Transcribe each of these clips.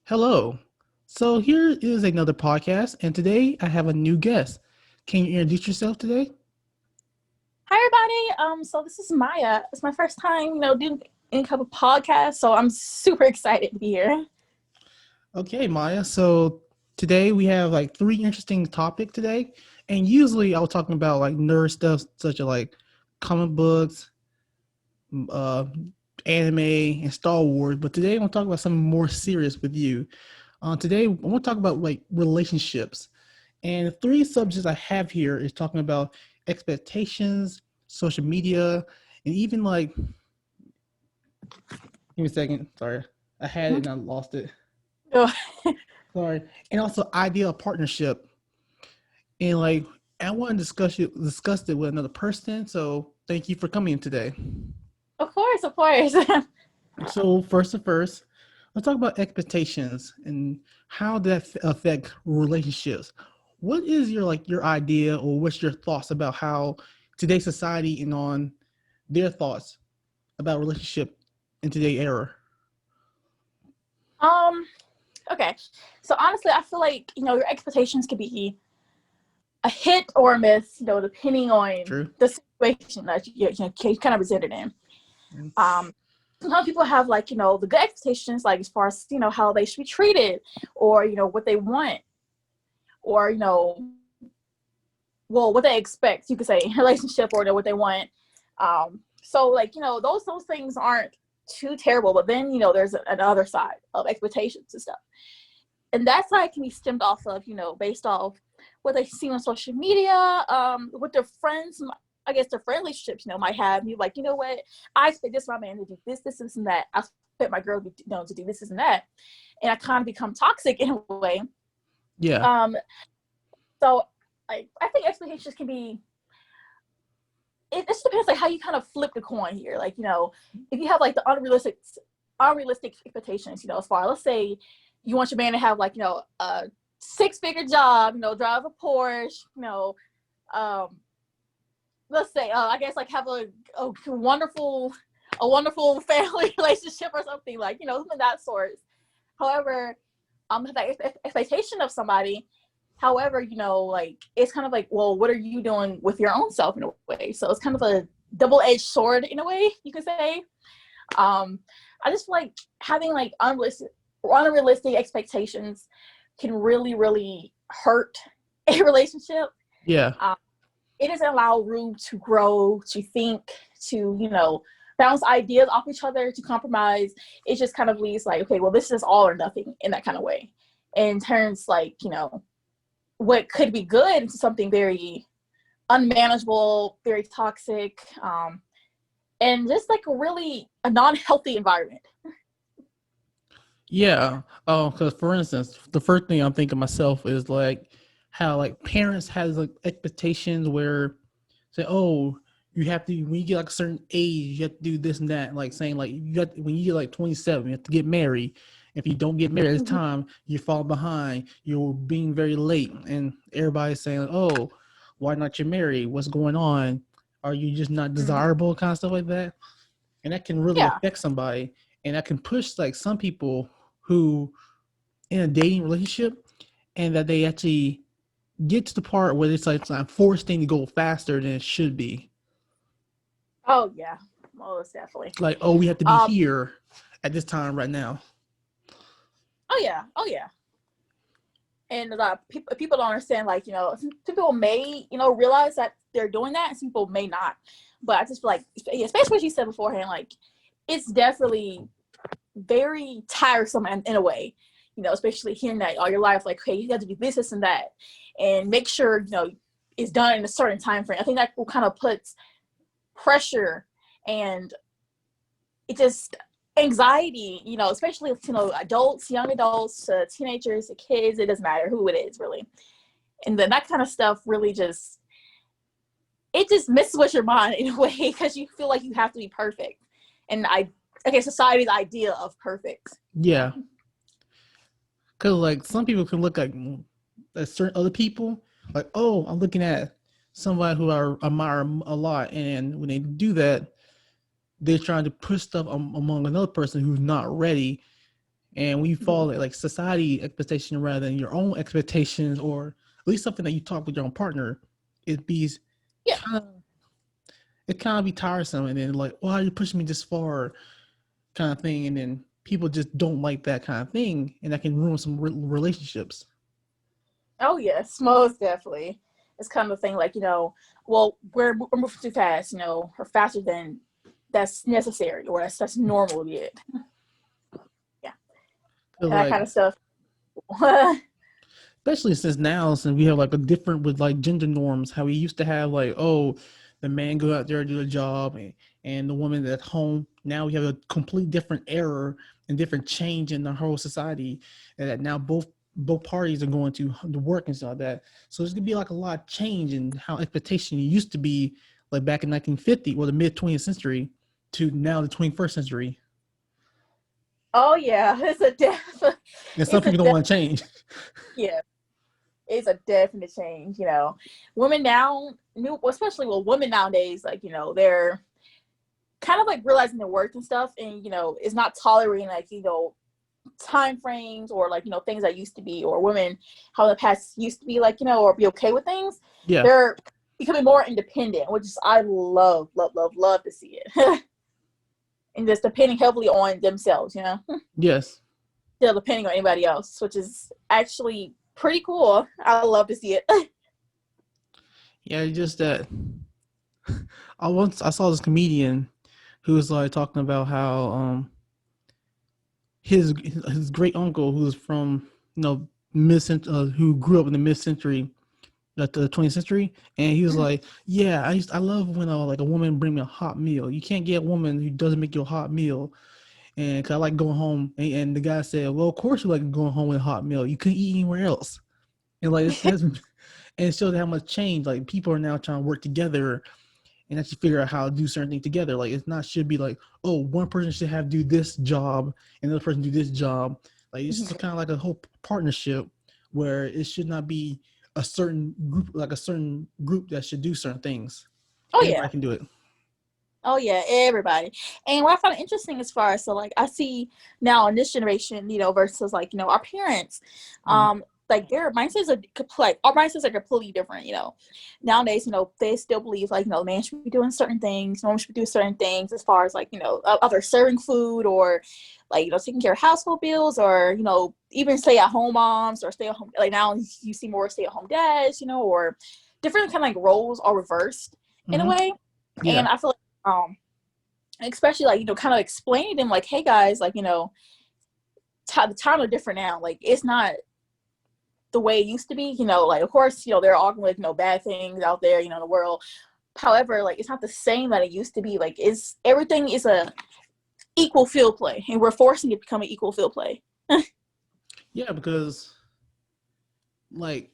Hello. So here is another podcast, and today I have a new guest. Can you introduce yourself today? Hi everybody. So this is Maya. It's my first time, doing any type of podcast, so I'm super excited to be here. Okay, Maya. So today we have like three interesting topics today, and usually I was talking about like nerd stuff such as like comic books, uh, anime, and Star Wars. But today I want to talk about something more serious with you. Today I want to talk about like relationships. And the three subjects I have here is talking about expectations, social media, and even like, give me a second. Sorry. I had it and I lost it. Oh, Sorry. And also ideal partnership. And like I want to discuss it with another person. So thank you for coming today. of course, of course. So first, let's talk about expectations and how that affect relationships. What is your idea or what's your thoughts about how today's society and on their thoughts about relationship in today's era? um, okay. So honestly, I feel like your expectations could be a hit or a miss, depending on True. the situation that you kind of presented in. Mm. Um, Sometimes people have like the good expectations, like as far as how they should be treated, or what they want, or well, what they expect, you could say, in a relationship, or what they want. So like, those things aren't too terrible, but then, there's another side of expectations and stuff. And that side can be stemmed off of, based off what they see on social media, with their friends, I guess their friend relationships, might have you like, what, I expect this my man to do this, and that. I expect my girl to, to do this and that. And I kind of become toxic in a way. Yeah. Um, so like I think expectations can be, it just depends like how you kind of flip the coin here. Like, if you have like the unrealistic expectations, as far, let's say you want your man to have like, a six-figure job, drive a Porsche, um, let's say, I guess like have a wonderful family relationship or something like, something of that sort. However, the expectation of somebody. However, like it's kind of like, well, what are you doing with your own self in a way? So it's kind of a double-edged sword in a way, you could say. I just feel like having like unrealistic expectations can really, really hurt a relationship. Yeah. Um, it doesn't allow room to grow, to think, to, bounce ideas off each other, to compromise. It just kind of leaves like, okay, well, this is all or nothing in that kind of way. And turns like, what could be good into something very unmanageable, very toxic, and just like a non-healthy environment. Yeah. Oh, because for instance, the first thing I'm thinking myself is like how like parents has like expectations where say, oh, you have to when you get like a certain age, you have to do this and that. Like saying like you got when you get like 27, you have to get married. If you don't get married at this Mm-hmm. time, you fall behind. You're being very late, and everybody's saying, like, "Oh, why not you married? What's going on? Are you just not Mm-hmm. desirable?" Kind of stuff like that, and that can really Yeah. affect somebody, and that can push like some people who in a dating relationship, and that they actually get to the part where it's like forced thing to go faster than it should be. Oh yeah. Most definitely. Like, oh, we have to be Um. here at this time right now. Oh yeah. Oh yeah. And a lot of people don't understand. Like, some people may realize that they're doing that, and some people may not. But I just feel like, especially what you said beforehand, like it's definitely very tiresome in a way, especially hearing that all your life, like, hey, you have to do this and that, and make sure, it's done in a certain time frame. I think that will kind of puts pressure, and it just anxiety, especially, adults, young adults, teenagers, kids, it doesn't matter who it is really. And then that kind of stuff really just, it just messes with your mind in a way, because you feel like you have to be perfect. And okay, society's idea of perfect. Yeah, because like some people can look at certain other people, like, oh, I'm looking at somebody who I admire a lot, and when they do that, they're trying to push stuff among another person who's not ready, And when you Mhm. follow like society expectation rather than your own expectations, or at least something that you talk with your own partner, it be Yeah. kind of it kind of be tiresome, and then like, why are you pushing me this far, kind of thing, and then people just don't like that kind of thing, and that can ruin some relationships. Oh yes, most definitely. It's kind of a thing like, well, we're moving too fast, or faster than that's necessary or that's normal yet. Yeah, Cause and that like, kind of stuff. Oh especially since we have like a different with like gender norms, how we used to have like, oh, the man go out there do a job, and the woman at home. Now we have a complete different error and different change in the whole society, and that now both parties are going to the work and stuff like that. So there's gonna be like a lot of change in how expectation used to be, like back in 1950 or the mid 20th century to now the 21st century. yeah, it's a And some it's a people don't want to change. yeah, it's a definite change. Women now, new, especially well, women nowadays, like they're kind of like realizing their worth and stuff, and is not tolerating like time frames or like things that used to be, or women how the past used to be like or be okay with things. Yeah. They're becoming more independent, which is I love to see it. And just depending heavily on themselves, Yes. still depending on anybody else, which is actually pretty cool. I love to see it. Yeah. Just that I saw this comedian who was like talking about how his great uncle who was from mid who grew up in the mid century, like the 20th century, and he was like, yeah, I love when like a woman bring me a hot meal. You can't get a woman who doesn't make you a hot meal. And 'cause I like going home, and the guy said, well, of course you like going home with a hot meal. You couldn't eat anywhere else. And like and it shows how much change. Like people are now trying to work together and actually figure out how to do certain things together. Like it's not should be like, oh, one person should have do this job and the other person do this job. Like it's just kind of like a whole partnership where it should not be a certain group that should do certain things. Oh Everybody yeah. can do it. Oh yeah, everybody. And what I find interesting as far as so like I see now in this generation, versus like, our parents, Mm. like their mindsets are like our mindsets are completely different. Nowadays, they still believe like, man should be doing certain things, woman should be doing certain things as far as like, other serving food or like, taking care of household bills or, even stay at home moms or stay at home like now you see more stay at home dads, or different kind of like roles are reversed in a Mm-hmm. way. Yeah. And I feel like especially like kind of explaining to them like, hey guys, like the times are different now, like it's not the way it used to be, like of course there are all like bad things out there in the world, however like it's not the same that it used to be, like it's everything is a equal field play and we're forcing it to become an equal field play. Yeah, because like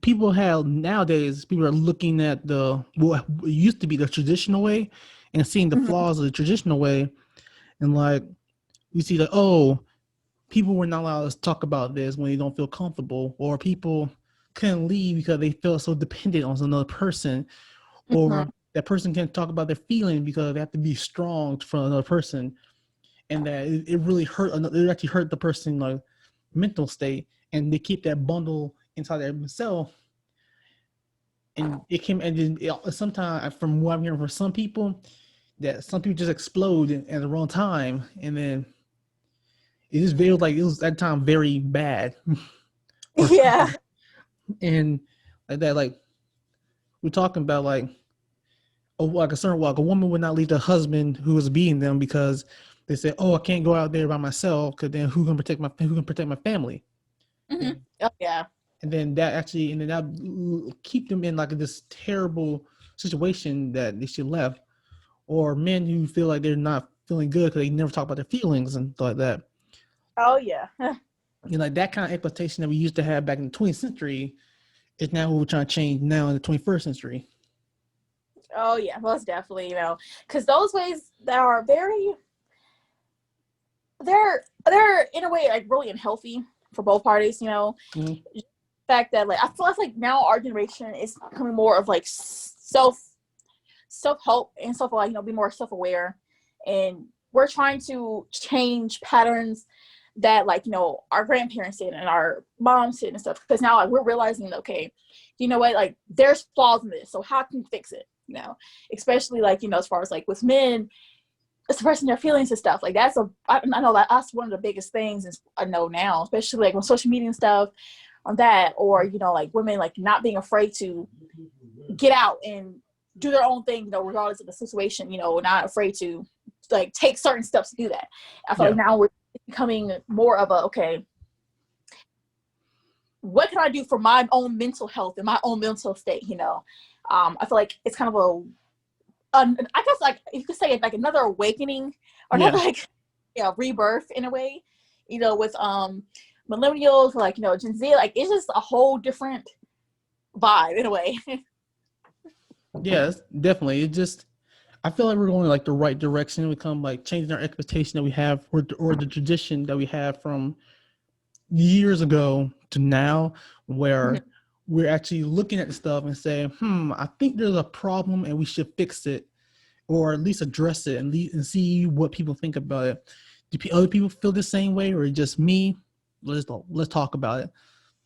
people are looking at the what used to be the traditional way and seeing the Mm-hmm. flaws of the traditional way, and like you see that, oh, people were not allowed to talk about this when they don't feel comfortable, or people couldn't leave because they felt so dependent on another person, Mm-hmm. or that person can't talk about their feelings because they have to be strong for another person, and that it really it actually hurt the person like mental state, and they keep that bundle inside themselves. And it came and then sometimes from what I'm hearing from some people, that some people just explode at the wrong time, and then it just feels like it was that time very bad for some Yeah. people. And like that, like we're talking about like like a certain like a woman would not leave the husband who was beating them because they said, oh, I can't go out there by myself because then who can protect my family. Mm-hmm. And, Oh yeah. and then that keep them in like this terrible situation that they should left, or men who feel like they're not feeling good because they never talk about their feelings and stuff like that. Oh yeah. Like that kind of expectation that we used to have back in the 20th century is now what we're trying to change now in the 21st century. Oh yeah, most definitely, because those ways that are very they're in a way like really unhealthy for both parties. Mm-hmm. The fact that like I feel like now our generation is becoming more of like self help and stuff like be more self aware, and we're trying to change patterns that like our grandparents did and our moms did and stuff, because now like we're realizing, okay, you know what, like there's flaws in this, so how can we fix it, especially like as far as like with men expressing their feelings and stuff like I know that that's one of the biggest things is I know now, especially like on social media and stuff on that, or like women like not being afraid to get out and do their own thing, regardless of the situation, not afraid to like take certain steps to do that. I feel like now we're becoming more of a, okay, what can I do for my own mental health and my own mental state? I feel like it's kind of I guess like you could say it like another awakening or another like rebirth in a way, with millennials, like Gen Z, like it's just a whole different vibe in a way. Yes, definitely. It just, I feel like we're going like the right direction. We come like changing our expectation that we have, or the tradition that we have from years ago to now, where we're actually looking at the stuff and saying, I think there's a problem and we should fix it, or at least address it and see what people think about it. Do other people feel the same way, or just me? Let's talk about it.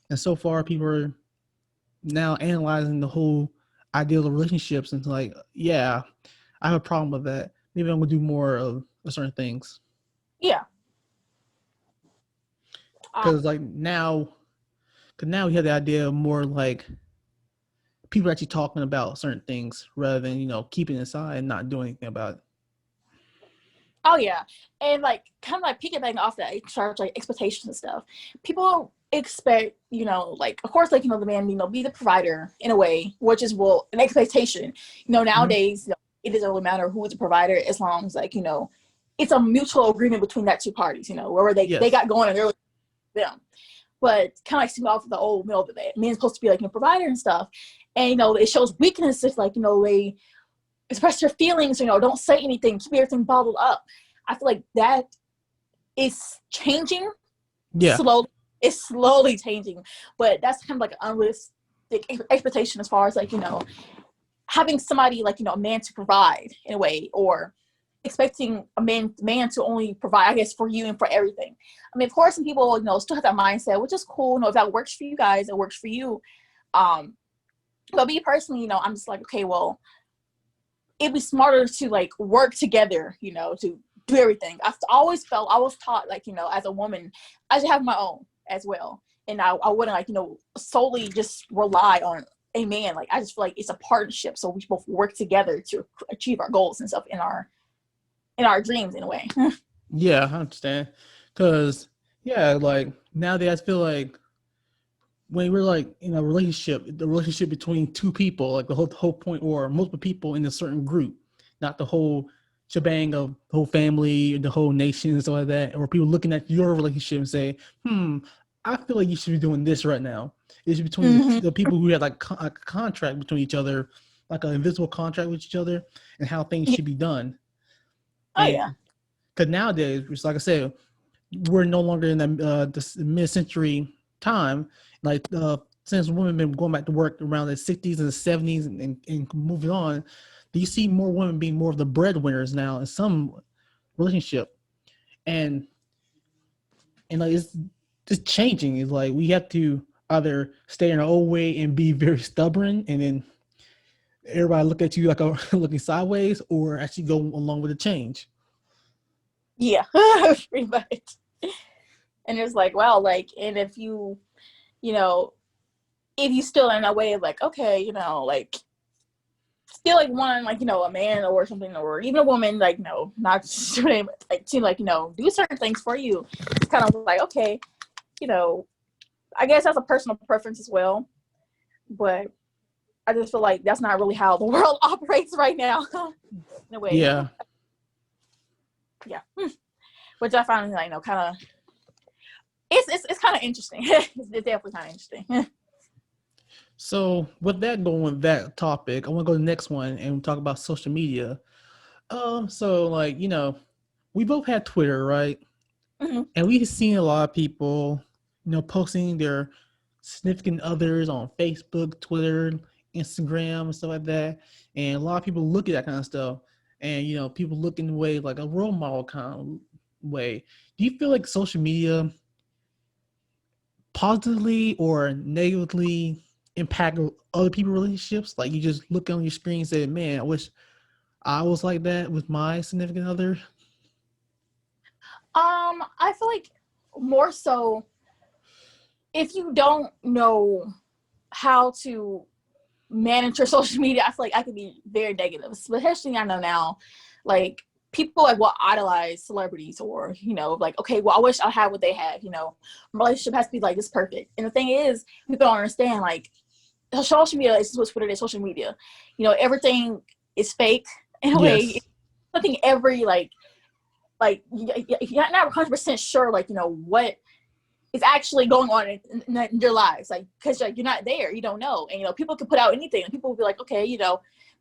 And so far, people are now analyzing the whole idea of relationships and like, yeah, I have a problem with that. Maybe I'm gonna do more of certain things. Yeah. Because like now, we have the idea of more like people actually talking about certain things rather than keeping it inside and not doing anything about it. Oh yeah, and like kind of like piggybacking off that charge like expectations and stuff. People expect like of course like the man be the provider in a way, which is an expectation. Nowadays it doesn't really matter who is the provider as long as like it's a mutual agreement between that two parties. Wherever they got going and they're like them. But kind of like seeing off the old mill that man's supposed to be like a provider and stuff, and it shows weakness if like they express your feelings, don't say anything, keep everything bottled up. I feel like that is changing slowly. It's slowly changing, but that's kind of like an unrealistic expectation as far as like having somebody like a man to provide in a way, or expecting a man to only provide, I guess, for you and for everything. I mean, of course, some people still have that mindset, which is cool. If that works for you guys, it works for you. But me personally, I'm just like, okay, well, it'd be smarter to like work together, to do everything. I was taught like, as a woman, I should have my own as well. And I wouldn't like, solely just rely on a man. Like, I just feel like it's a partnership. So we both work together to achieve our goals and stuff in our dreams in a way. Yeah, I understand. Cause like nowadays I feel like when we're like in a relationship, the relationship between two people, like the whole point, or multiple people in a certain group, not the whole shebang of the whole family, the whole nation, and stuff like that, or people looking at your relationship and say, I feel like you should be doing this right now. It's between the people who have like a contract between each other, like an invisible contract with each other, and how things should be done. Oh yeah. Because nowadays, just like I said, we're no longer in the mid-century time. Like since women been going back to work around the 60s and the 70s and moving on, do you see more women being more of the breadwinners now in some relationship? And like it's just changing. It's like we have to either stay in our old way and be very stubborn, and then everybody look at you like looking sideways, or actually go along with the change. Yeah, pretty much. And it's like, wow, like, and if you if you still in a way of like, okay, like still like want like, a man or something, or even a woman, like, no, not like to like, do certain things for you. It's kind of like, okay, I guess that's a personal preference as well. But I just feel like that's not really how the world operates right now. In a way. Yeah. Yeah. Which I find like, kind of it's kind of interesting. It's definitely kind of interesting. So with that going with that topic, I want to go to the next one and talk about social media. So like, we both had Twitter, right? And we've seen a lot of people, posting their significant others on Facebook, Twitter, Instagram, and stuff like that. And a lot of people look at that kind of stuff, and people look in the way like a role model kind of way. do you feel like social media positively or negatively impact other people's relationships? Like you just look on your screen and say, "Man, I wish I was like that with my significant other." I feel like more so if you don't know how to manage your social media, I feel like I could be very negative. Especially I know now, like people like will idolize celebrities or, like, okay, well, I wish I had what they had, my relationship has to be like this perfect. And the thing is, people don't understand, like, social media is just what it is, social media. Everything is fake in a way. Yes. Nothing every you're not 100% sure, like, what is actually going on in their lives, like, because you're not there, you don't know. And people can put out anything and people will be like, okay, me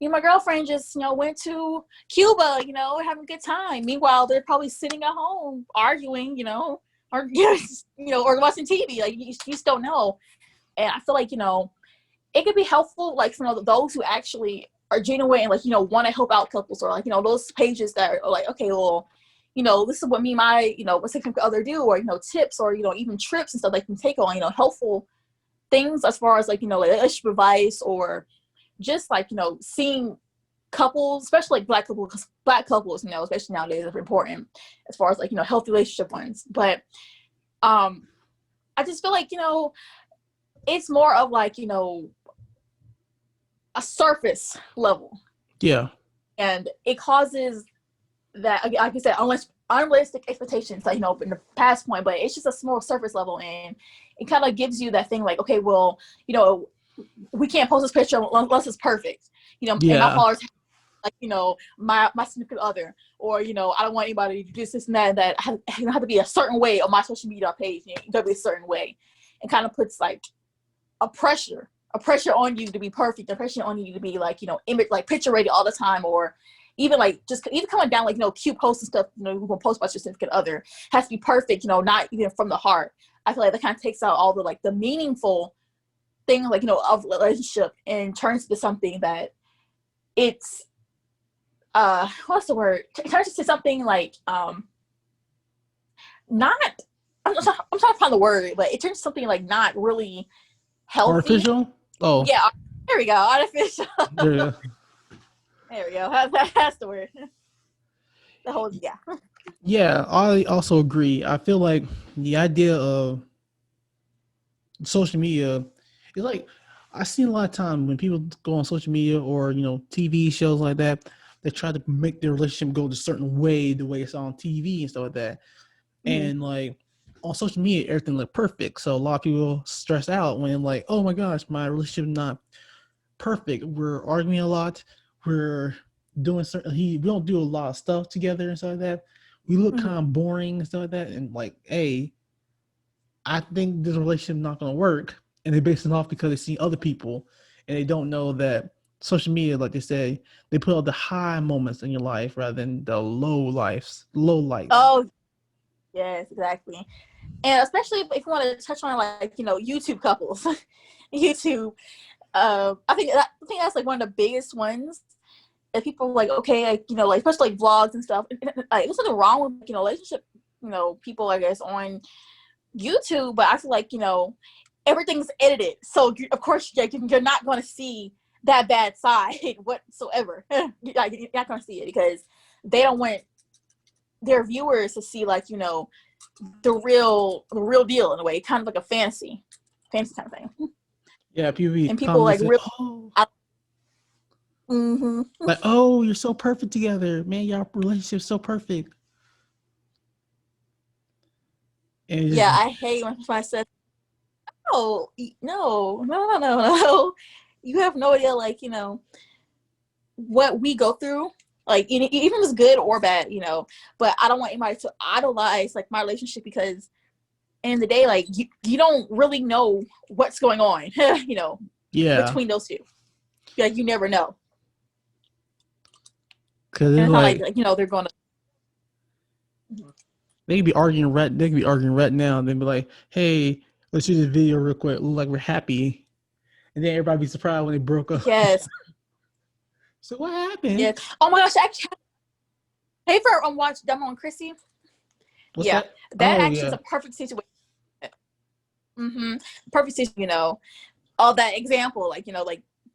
and my girlfriend just went to Cuba, having a good time. Meanwhile, they're probably sitting at home arguing, or or watching TV. Like, you just don't know. And I feel like it could be helpful, like, for those who actually are genuine and, like, want to help out couples, or, like, those pages that are like, okay, well, this is what me and my, what significant other do, or, tips, or, even trips and stuff they can take on, helpful things as far as, like, like relationship advice, or just, like, seeing couples, especially like black couples, especially nowadays, are important as far as, like, healthy relationship ones. But I just feel like, it's more of, like, a surface level, Yeah. and it causes that, like you said, unrealistic expectations, like, in the past point, but it's just a small surface level, and it kind of gives you that thing, like, okay, well, we can't post this picture unless it's perfect, and my Yeah. followers, like, my significant other, or, I don't want anybody to do this and that have to be a certain way on my social media page, you gotta be a certain way, and kind of puts, like, a pressure on you to be perfect, a pressure on you to be, like, image, like, picture ready all the time, or even, like, just even coming down, like, cute posts and stuff, you can post about your significant other has to be perfect, not even from the heart. I feel like that kind of takes out all the, like, the meaningful thing, like, of relationship, and turns to something that it's what's the word? It turns into something like not. I'm trying to find the word, but it turns to something like not really healthy. Artificial. Oh, Yeah, there we go. Artificial. there you go. There we go. That's the word. The whole, yeah. Yeah, I also agree. I feel like the idea of social media is like I see a lot of time when people go on social media or TV shows like that, they try to make their relationship go a certain way, the way it's on TV and stuff like that. Mm-hmm. And like on social media, everything look perfect. So a lot of people stress out when like, oh my gosh, my relationship is not perfect. We're arguing a lot. We're doing certain. We don't do a lot of stuff together and stuff like that. We look Mm-hmm. kind of boring and stuff like that. And like, hey, I think this relationship is not going to work. And they base it off because they see other people and they don't know that social media, like they say, they put out the high moments in your life rather than the low lights. Oh, yes, exactly. And especially if you want to touch on, like, YouTube couples, YouTube. I think that's, like, one of the biggest ones that people, like, okay, like, like, especially, like, vlogs and stuff. Like, there's nothing wrong with, relationship, people, I guess, on YouTube, but I feel like, everything's edited, so of course, you're not going to see that bad side whatsoever. You're not going to see it because they don't want their viewers to see, like, the real deal, in a way, kind of like a fantasy kind of thing. Yeah, people be And people, like, commenting, really, oh, mm-hmm. like, oh, you're so perfect together, man. Your relationship's so perfect. And it's Yeah, just I hate when somebody says, "Oh, no, no, no, no, no, you have no idea, like, what we go through, like, even if it's good or bad, but I don't want anybody to idolize, like, my relationship, because in the day, like, you don't really know what's going on, yeah, between those two. Like, you never know. because And it's it's not like, like they're going to. they could be arguing right now, and then be like, hey, let's do this video real quick, look like we're happy, and then everybody be surprised when they broke up. Yes, So what happened? yes. Oh my gosh, actually, have you ever watched Dumbo and Chrissy? What's Yeah, that? that Oh actually is yeah. a perfect situation. Mm-hmm. Perfect situation. All that example, like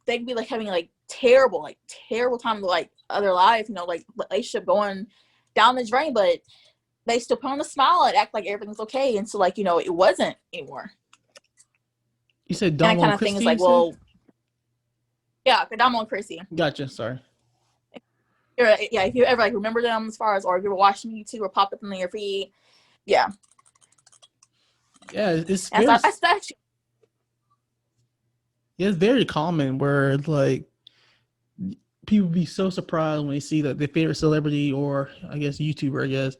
they could be like having terrible time of like other life, like relationship going down the drain, but they still put on a smile and act like everything's okay, and so it wasn't anymore. You said And that Domo kind and of thing is Christie. You like, said. well, yeah, Kadamo and Chrissy. Gotcha. Sorry. Yeah, if you ever like remember them as far as, or if you were watching YouTube or pop up in your feed, yeah, Yeah, it's that's very that's actually yeah, it's very common where like people be so surprised when they see that their favorite celebrity or I guess YouTuber, I guess,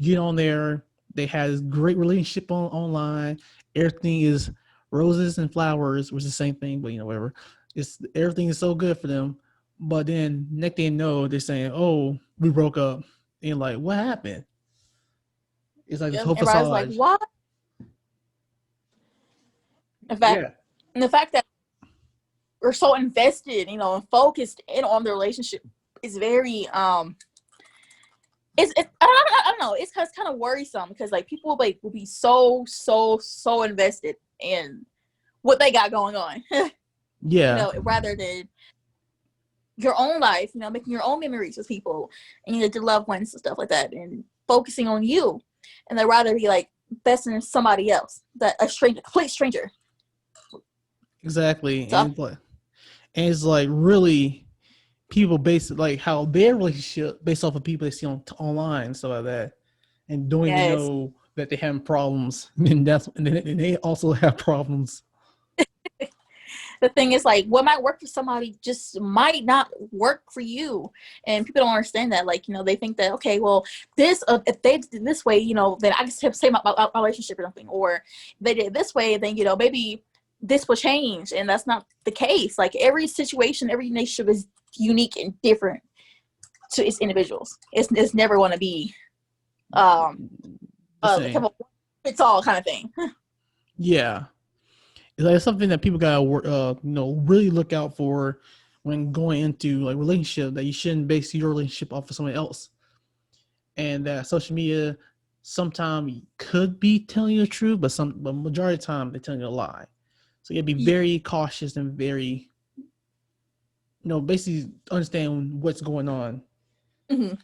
get on there. They had this great relationship online. Everything is roses and flowers, which is the same thing, but whatever. It's everything is so good for them. But then next thing you know, they're saying, "Oh, we broke up," and like, what happened? It's like this whole everybody's like, facade. what? In fact, Yeah, and the fact that we're so invested, and focused in on the relationship is very it's I don't know, it's kind of worrisome because like people will be so invested in what they got going on, yeah, rather than your own life, making your own memories with people and your loved ones and stuff like that, and focusing on you, and they'd rather be like besting in somebody else, that a stranger, complete stranger. exactly. So And it's like really people base like how their relationship based off of people they see online and stuff like that, and don't even yes, know that they have problems, and they also have problems. the thing is like what might work for somebody just might not work for you, and people don't understand that. Like they think that, okay, well, this if they did this way, then I just have to say my relationship or something, or if they did this way, then maybe this will change, and that's not the case. Like every situation, every relationship is unique and different to its individuals. It's never going to be um The like a same. it's all kind of thing. Yeah, it's like something that people gotta really look out for when going into like relationship, that you shouldn't base your relationship off of someone else, and that social media sometimes could be telling you the truth, but majority of the time they're telling you a lie. So you gotta be Yeah. very cautious and very basically understand what's going on Mm-hmm.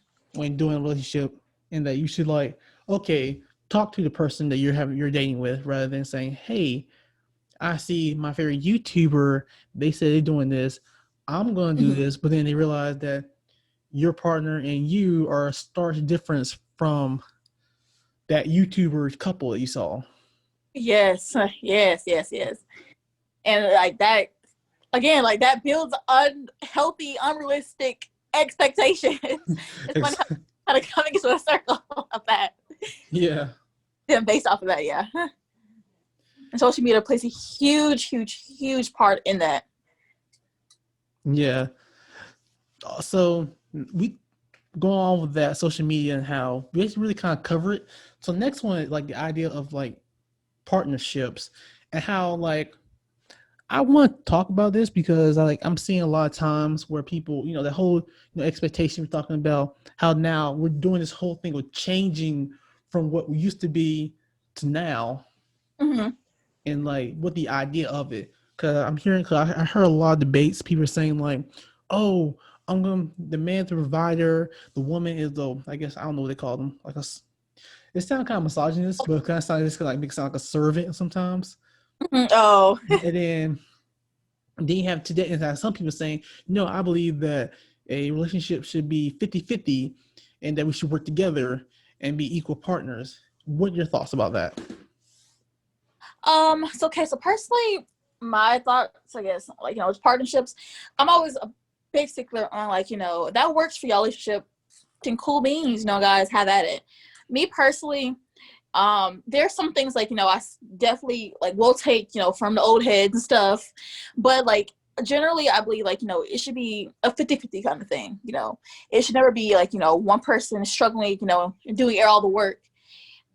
when doing a relationship, and that you should like, okay, talk to the person that you're dating with, rather than saying, hey, I see my favorite YouTuber, they say they're doing this, I'm gonna do Mm-hmm. this, but then they realize that your partner and you are a stark difference from that YouTuber couple that you saw. Yes, yes, and like that again, like that builds unhealthy, unrealistic expectations. It's funny how kind of coming into a circle of that. Yeah. Then based off of that, yeah. And social media plays a huge part in that. Yeah. So we go on with that social media and how we really kind of cover it. So next one is like the idea of like partnerships, and how like I want to talk about this because I'm seeing a lot of times where people, the whole expectation we're talking about, how now we're doing this whole thing with changing from what we used to be to now, Mm-hmm. and like what the idea of it. Because I heard a lot of debates. People are saying like, oh, the man's the provider, the woman is the, I guess I don't know what they call them, like it sounds kind of misogynist, but it kind of sounds just like makes it sound like a servant sometimes. Mm-hmm. Oh, And then you have today, and some people saying, no, I believe that a relationship should be 50-50, and that we should work together and be equal partners. What are your thoughts about that? so okay, so personally, my thoughts, I guess, like with partnerships, I'm always a big stickler on like that works for your relationship. Then cool beans, guys, have at it. Me personally, there's some things like I definitely like will take from the old heads and stuff, but like generally I believe like it should be a 50-50 kind of thing. It should never be like one person struggling, doing all the work.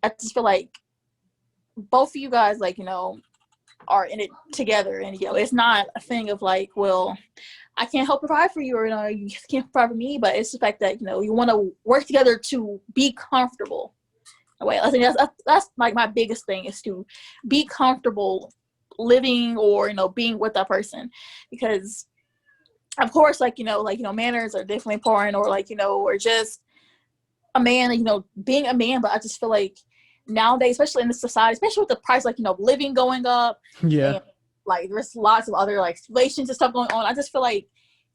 I just feel like both of you guys like are in it together, and it's not a thing of like, well, I can't help provide for you, or you can't provide for me, but it's the fact that you want to work together to be comfortable. Wait, I think that's like my biggest thing is to be comfortable living or being with that person, because of course manners are definitely important, or or just a man, being a man. But I just feel like nowadays, especially in this society, especially with the price living going up, Yeah. and like there's lots of other like relations and stuff going on, I just feel like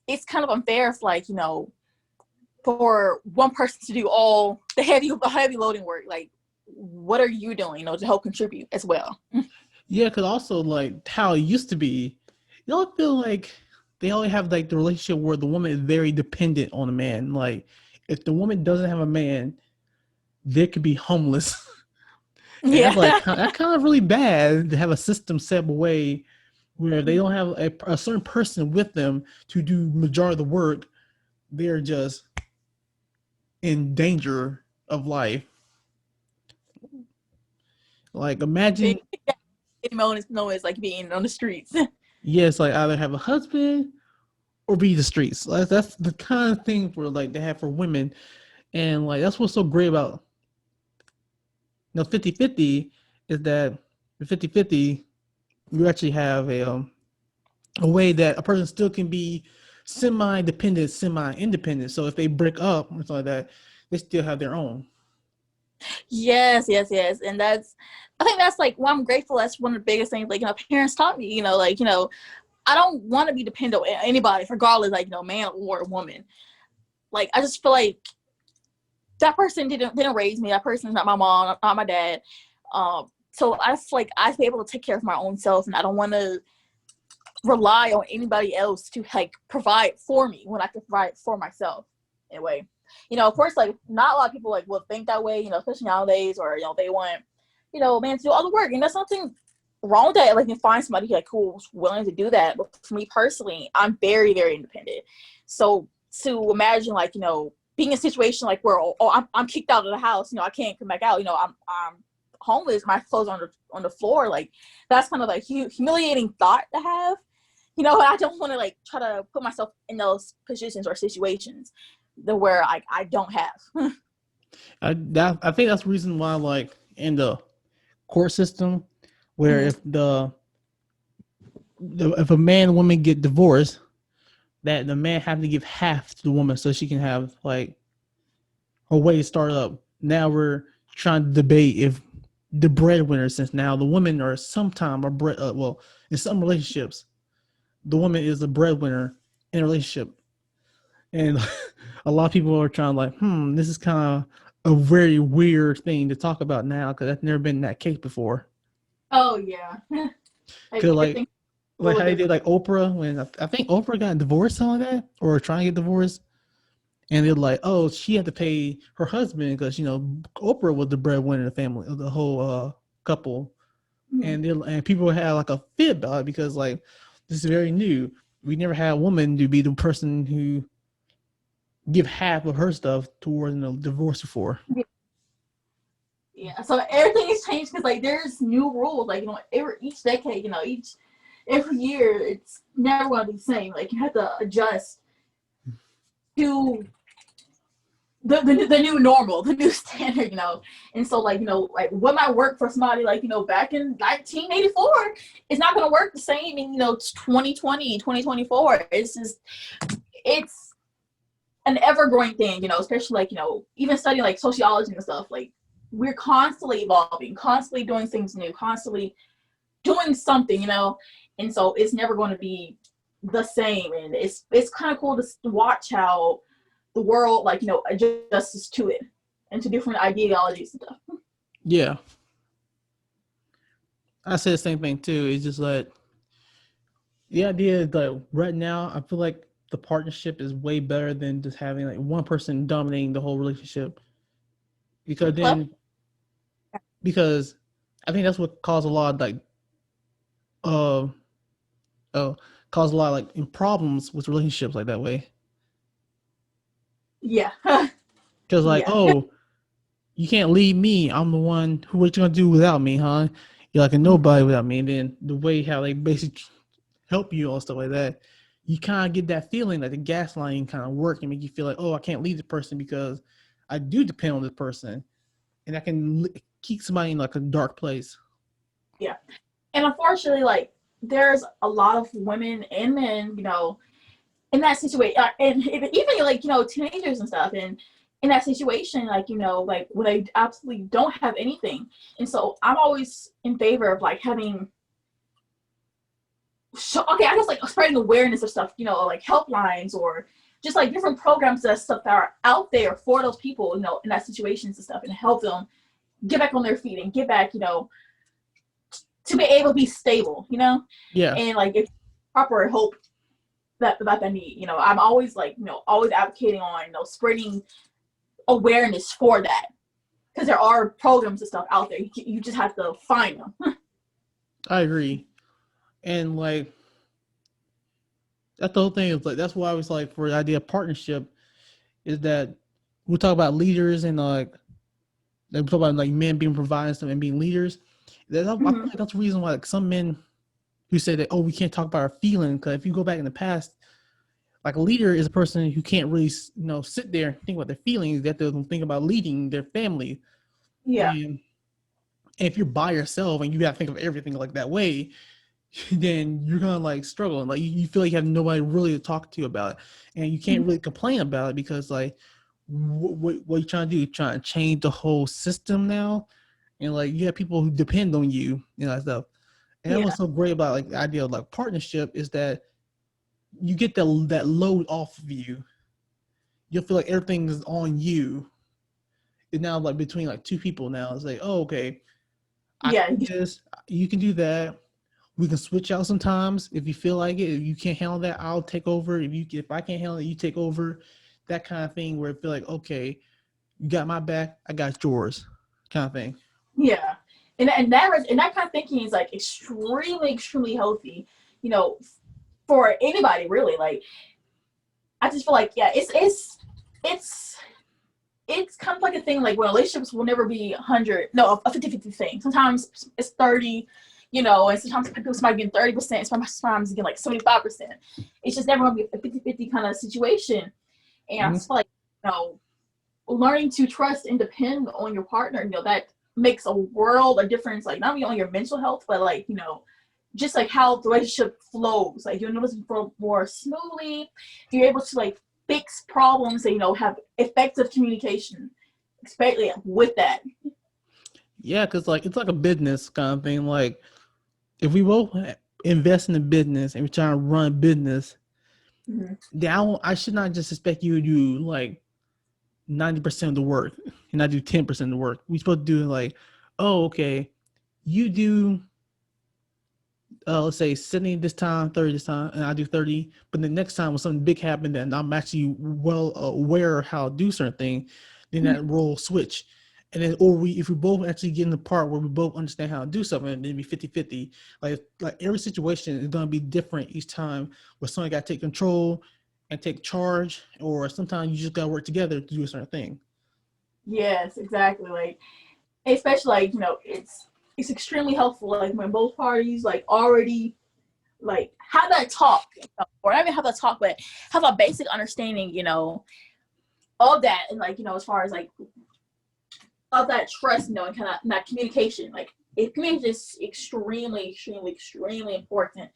it's kind of unfair if for one person to do all the heavy loading work. Like, what are you doing, to help contribute as well? Yeah, because also like how it used to be, you don't feel like they only have like the relationship where the woman is very dependent on a man. Like if the woman doesn't have a man, they could be homeless. And that's like Yeah. that kind of really bad to have a system set away where they don't have a certain person with them to do majority of the work. They're just in danger of life. Like imagine, No, it's like being on the streets. yes, like either have a husband or be the streets. Like, that's the kind of thing for like they have for women, and like that's what's so great about 50-50 is that the 50-50 you actually have a way that a person still can be semi-dependent, semi-independent. So if they break up or something like that, they still have their own. Yes, and I think that's like what I'm grateful. That's one of the biggest things parents taught me. I don't want to be dependent on anybody, regardless, man or woman. Like, I just feel like that person didn't raise me. That person's not my mom, not my dad. So I feel like I should be able to take care of my own self, and I don't want to rely on anybody else to like provide for me when I can provide for myself in a way. Of course, like not a lot of people like will think that way, especially nowadays, or they want, man to do all the work, and that's nothing wrong with that. Like, you find somebody like who's willing to do that. But for me personally, I'm very, very independent. So to imagine being in a situation like where I'm kicked out of the house, I can't come back out. I'm homeless, my clothes on the floor. Like, that's kind of like humiliating thought to have. I don't want to like try to put myself in those positions or situations where I don't have. I think that's the reason why like in the court system where Mm-hmm. if a man and woman get divorced, that the man have to give half to the woman so she can have like a way to start up. Now we're trying to debate if the breadwinner, since now the women are sometimes a well, in some relationships the woman is the breadwinner in a relationship, and a lot of people are trying like, this is kind of a very weird thing to talk about now because that's never been that case before. Oh yeah. Like Because everything's a like little how they did different. like Oprah when I think Oprah got divorced, something like that, or trying to get divorced, and they're like, oh, she had to pay her husband because Oprah was the breadwinner of the family of the whole couple, Mhm. and people had like a fit about it because like this is very new. We never had a woman to be the person who give half of her stuff towards divorce before. Yeah, so everything has changed because like there's new rules. Like each decade, every year, it's never going to be the same. Like, you have to adjust to the new normal, the new standard. And so like what might work for somebody back in 1984, it's not going to work the same in 2020, 2024. It's an ever growing thing. Especially even studying like sociology and stuff. Like, we're constantly evolving, constantly doing things new, constantly doing something. And so it's never going to be the same. And it's kind of cool to watch how the world adjusts to it and to different ideologies and stuff. Yeah, I say the same thing too. It's just like the idea is like right now, I feel like the partnership is way better than just having like one person dominating the whole relationship. Because Well, then, because I think that's what caused a lot of like, uh, caused a lot of like problems with relationships like that way. yeah. Because like, Yeah. oh, you can't leave me. I'm the one. Who what you gonna do without me, huh? You're like a nobody without me. And then the way how they basically help you and stuff like that, you kind of get that feeling that the gaslighting kind of work and make you feel like, oh, I can't leave the person because I do depend on this person. and that can keep somebody in like a dark place. Yeah. And unfortunately, like, there's a lot of women and men, in that situation, and even like, teenagers and stuff, and in that situation, like, like when they absolutely don't have anything. And so I'm always in favor of like having, okay, I guess like spreading awareness of stuff, like helplines or just like different programs that stuff that are out there for those people, in that situations and stuff, and help them get back on their feet and get back, to be able to be stable, Yeah, and like if proper help that they need. I'm always like, always advocating on, spreading awareness for that, because there are programs and stuff out there. You just have to find them. I agree. And like that's the whole thing is like that's why I was like for the idea of partnership is that we talk about leaders and we talk about like men being providers and being leaders. I feel Mm-hmm. like that's the reason why like some men who say that, oh, we can't talk about our feelings, because if you go back in the past, like a leader is a person who can't really sit there and think about their feelings. That they'll think about leading their family. Yeah. And if you're by yourself and you have to think of everything like that way, then you're gonna like struggle and like you feel like you have nobody really to talk to about it, and you can't really complain about it because like what you trying to do? You're trying to change the whole system now, and like you have people who depend on you, stuff. And that Yeah. was so great about like the idea of like partnership is that you get that load off of you. You'll feel like everything is on you. It's now like between like two people now. It's like, oh, okay, I Yeah. can do this, you can do that. We can switch out sometimes if you feel like it. If you can't handle that, I'll take over. If I can't handle it, you take over. That kind of thing where I feel like, okay, you got my back, I got yours, kind of thing. Yeah. And that kind of thinking is like extremely, extremely healthy, you know, for anybody really. Like, I just feel like, yeah, it's it's kind of like a thing, like, when relationships will never be 100, no, a 50-50 thing. Sometimes it's 30, and sometimes people might get 30%, sometimes get like 75%. It's just never going to be a 50-50 kind of situation. And I Mm-hmm. just feel like, learning to trust and depend on your partner, that makes a world of difference, like not only on your mental health, but like, just like how the relationship flows. Like, you'll notice it flow more smoothly. You're able to like fix problems and, have effective communication, especially with that. Yeah, because like it's like a business kind of thing. Like if we both invest in a business and we're trying to run a business, Mm-hmm. then I should not just expect you to do like 90% of the work and I do 10% of the work. We supposed to do like, oh, okay, you do let's say 70 this time, 30 this time, and I do 30. But the next time when something big happened and I'm actually well aware of how to do certain thing, then that role switch. And then, or if we both actually get in the part where we both understand how to do something, then it'd be 50-50. Like every situation is going to be different each time where somebody got to take control and take charge, or sometimes you just got to work together to do a certain thing. Yes, exactly. Like, especially like, it's extremely helpful, like when both parties like already like have that talk, or not even have that talk, but have a basic understanding, of that, and like, as far as like of that trust, and kind of that communication. Like, communication is extremely, extremely, extremely important,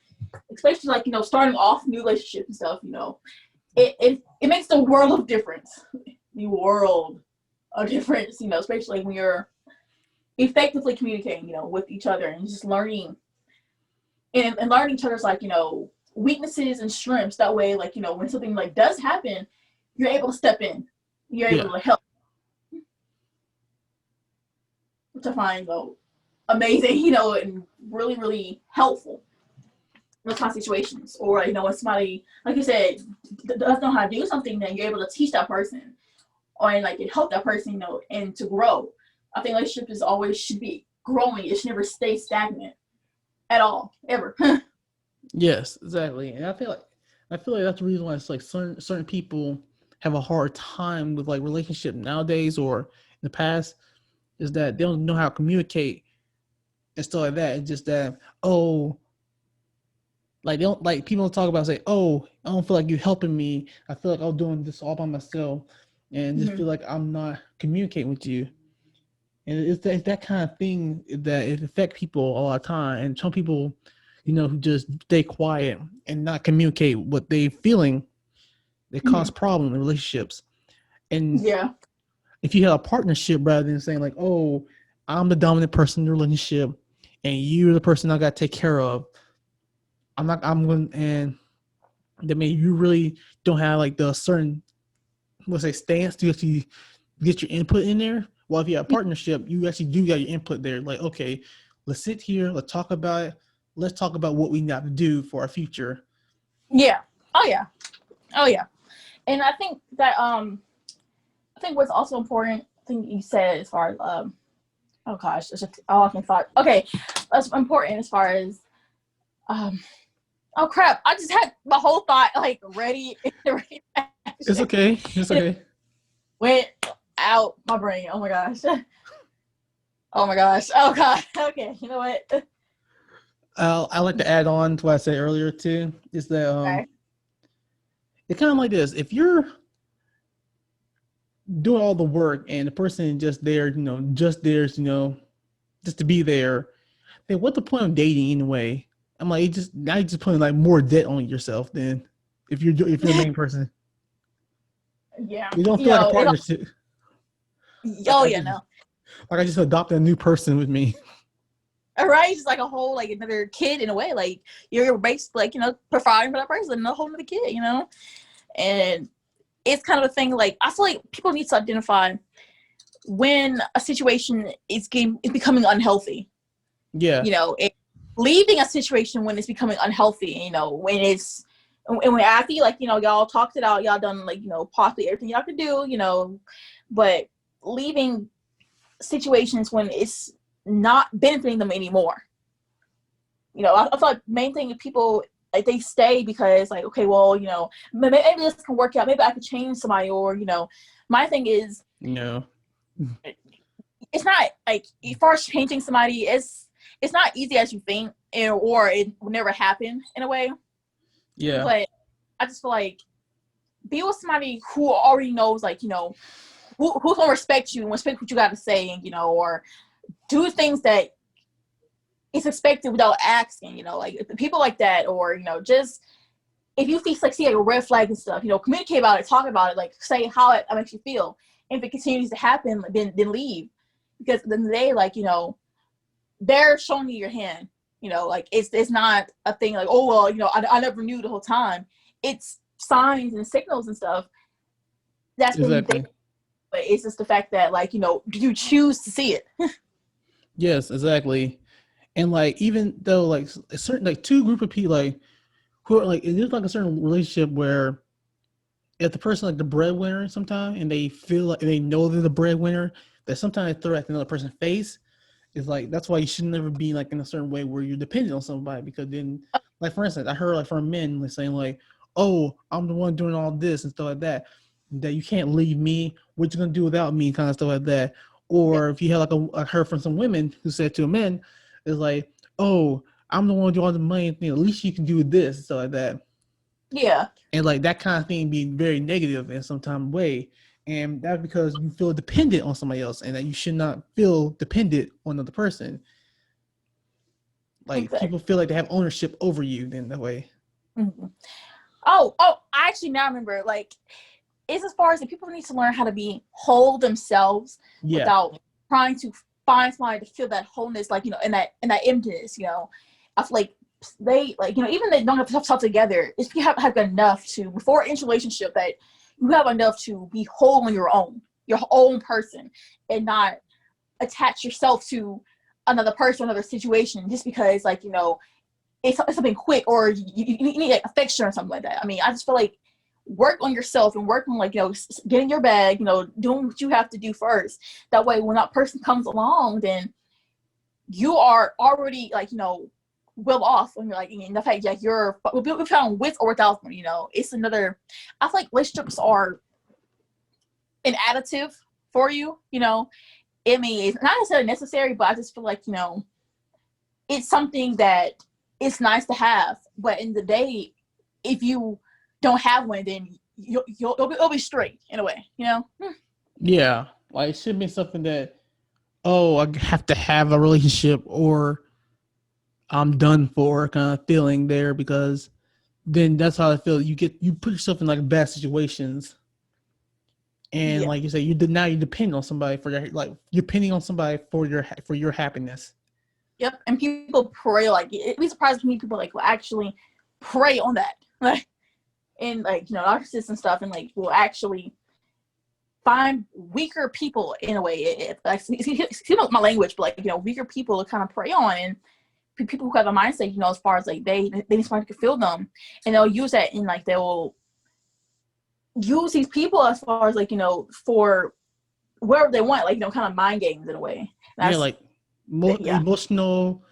especially like, starting off new relationships and stuff. It makes the world of difference, the world of difference. Especially when you're effectively communicating, with each other, and just learning and learning each other's like, weaknesses and strengths. That way, like, when something like does happen, you're able to step in, you're able Yeah. to help, which I find though amazing, and really, really helpful in those kind of situations. Or, when somebody, like you said, doesn't know how to do something, then you're able to teach that person, or and like it help that person, and to grow. I think relationship is always should be growing. It should never stay stagnant at all, ever. Yes, exactly. And I feel like that's the reason why it's like certain people have a hard time with like relationship nowadays or in the past is that they don't know how to communicate and stuff like that. It's just that, oh, like they don't like people don't talk about say, oh, I don't feel like you helping me. I feel like I'm doing this all by myself and just Mm-hmm. feel like I'm not communicating with you. And it's that kind of thing that it affects people all the time. And some people, who just stay quiet and not communicate what they feeling, they cause Mhm. problems in relationships. And Yeah. if you have a partnership rather than saying like, oh, I'm the dominant person in the relationship and you're the person I got to take care of, I'm going, and that means you really don't have like the certain, let's say, stance to actually get your input in there. Well, if you have a partnership, you actually do got your input there. Like, okay, let's sit here, let's talk about it. Let's talk about what we need to do for our future. Yeah. Oh yeah. Oh yeah. And I think that I think what's also important thing you said as far as oh gosh, it's just all I can thought. Okay, that's important as far as um oh crap, I just had my whole thought like ready in the right It's action. okay. It's And it okay. went out my brain. Oh my gosh. Oh my gosh. Oh god. Okay, you know what? I like to add on to what I said earlier too. Is that Okay. it's kind of like this. If you're doing all the work and the person is just there, just there, just to be there, then what's the point of dating anyway? I'm like, now you're just putting like more debt on yourself than if you're the main person. Yeah. You don't You feel like a know, it partnership. Like oh I yeah, just no. like I just adopted a new person with me. All right, it's like a whole like another kid in a way. Like you're basically like, providing for that person, a whole other kid. And it's kind of a thing like I feel like people need to identify when a situation is becoming unhealthy. Yeah, Leaving a situation when it's becoming unhealthy. When it's and when after you like y'all talked it out, y'all done like possibly everything y'all could do. But leaving situations when it's not benefiting them anymore. I feel like main thing is people like they stay because like okay, well, maybe this can work out. Maybe I could change somebody, or my thing is no, it's not like as far as changing somebody, it's not easy as you think, or it will never happen in a way. yeah, But I just feel like be with somebody who already knows, like who's gonna respect you and respect what you got to say, and or do things that it's expected without asking. Like people like that, or just if you see like a red flag and stuff, communicate about it, talk about it, like say how it makes you feel. And if it continues to happen, then leave, because then they like they're showing you your hand. Like it's not a thing like, oh well, I never knew the whole time. It's signs and signals and stuff that's been there, exactly. but it's just the fact that like do you choose to see it? Yes, exactly. And like even though like a certain like two group of people like who are like there's like a certain relationship where if the person like the breadwinner sometimes and they feel like they know they're the breadwinner, that sometimes they throw at another person's face. Is like that's why you should never be like in a certain way where you're dependent on somebody, because then like for instance I heard like from men like saying like, oh, I'm the one doing all this and stuff like that you can't leave me, what you gonna do without me, kind of stuff like that. Yeah, Or if you have like I heard from some women who said to men is like, oh, I'm the one doing all the money thing, at least you can do this and stuff like that. yeah, And like that kind of thing being very negative in some time of way. And that's because you feel dependent on somebody else, and that you should not feel dependent on another person. Like exactly. people feel like they have ownership over you in that way. Mm-hmm. Oh, I actually now remember, like, it's as far as the people need to learn how to be whole themselves Yeah, without trying to find somebody to feel that wholeness, like, and that emptiness, I feel like they, like, even they don't have to talk together, if you have enough to, before into a relationship, that you have enough to be whole on your own person, and not attach yourself to another person, another situation, just because, like, it's something quick, or you need like affection or something like that. I mean, I just feel like work on yourself and work on like getting your bag, doing what you have to do first. That way, when that person comes along, then you are already like well off. When you're like in the fact like we found with or without them. It's another. I feel like relationships are an additive for you. I mean, it's not necessarily necessary, but I just feel like it's something that it's nice to have, but in the day, if you don't have one, then you'll be straight in a way. yeah. Like it should be something that oh, I have to have a relationship or I'm done for kind of feeling there, because then that's how I feel. You put yourself in like bad situations, and Yeah. like you say, now you depend on somebody for your, like, you're depending on somebody for your happiness. Yep. And people prey, like it'd be surprised to me people like will actually prey on that. Like and like, narcissists and stuff, and like will actually find weaker people in a way. Like my language, but like, weaker people to kind of prey on, and people who have a mindset, as far as like they need somebody to feel them, and they'll use that, and like they will use these people as far as like, for wherever they want, like, kind of mind games in a way. Yeah, That's like yeah. emotional,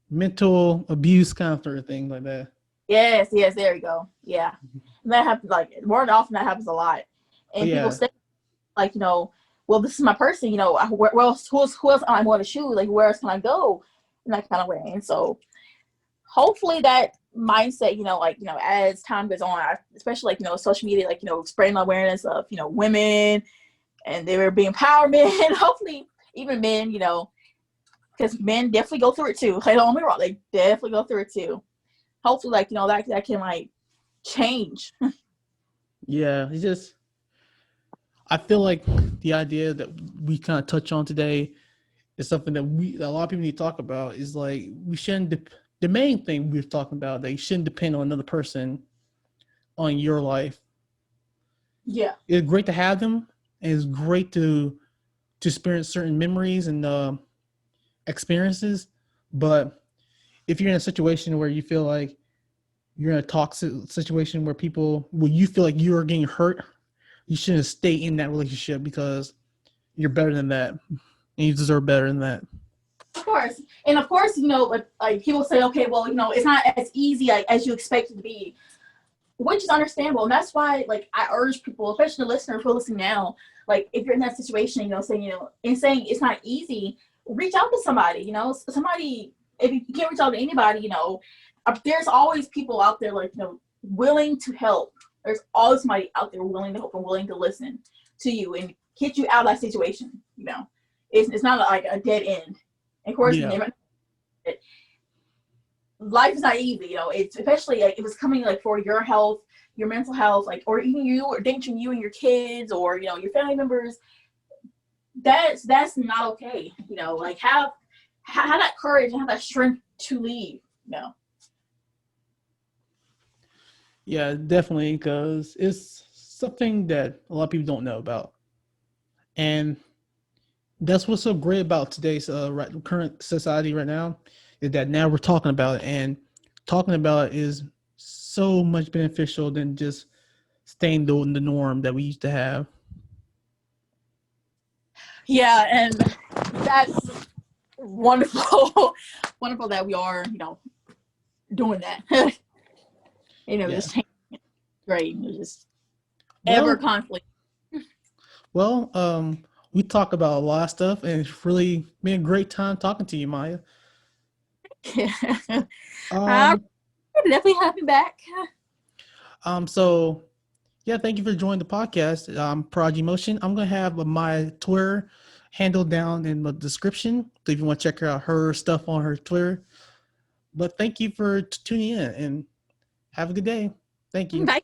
mental abuse kind of sort of thing like that. Yes, yes, there you go. Yeah. And that happens like more often, that happens a lot. Oh And people yeah, say like, well, this is my person, where else, who else am I going to shoot? Like, where else can I go? In that kind of way. And so hopefully that mindset, like, as time goes on, especially like, social media, like, spreading awareness of, women and they were being empowerment, and hopefully even men, because men definitely go through it too. Like, don't get me wrong, they definitely go through it too. Hopefully, like, that can like change. yeah. It's just, I feel like the idea that we kind of touch on today is something that a lot of people need to talk about. Is like, we shouldn't. The main thing we're talking about, that you shouldn't depend on another person on your life. Yeah. It's great to have them, and it's great to experience certain memories and experiences. But if you're in a situation where you feel like you're in a toxic situation where you feel like you are getting hurt, you shouldn't stay in that relationship, because you're better than that, and you deserve better than that. Of course. And of course, like people say, okay, well, it's not as easy as you expect it to be, which is understandable. And that's why, like, I urge people, especially the listeners who are listening now, like, if you're in that situation, saying, and saying it's not easy, reach out to somebody, somebody, if you can't reach out to anybody, there's always people out there, like, willing to help. There's always somebody out there willing to help and willing to listen to you and get you out of that situation, It's not like a dead end. Of course, Yeah, life is not easy, it's especially like if it's coming like for your health, your mental health, like, or even you, or endangering you and your kids, or your family members. That's not okay. Like, have that courage and have that strength to leave. yeah, definitely, because it's something that a lot of people don't know about, and that's what's so great about today's current society right now, is that now we're talking about it, and talking about it is so much beneficial than just staying the norm that we used to have. Yeah, and that's wonderful. Wonderful that we are, doing that. Yeah. Just change. Great. Just ever Well, conflict. well, we talk about a lot of stuff, and it's really been a great time talking to you, Maya. I'm Um, definitely happy back. so yeah, thank you for joining the podcast. Prodigy Motion. I'm gonna have my Twitter handle down in the description, so if you want to check out her stuff on her Twitter. But thank you for tuning in, and have a good day. Thank you. Bye.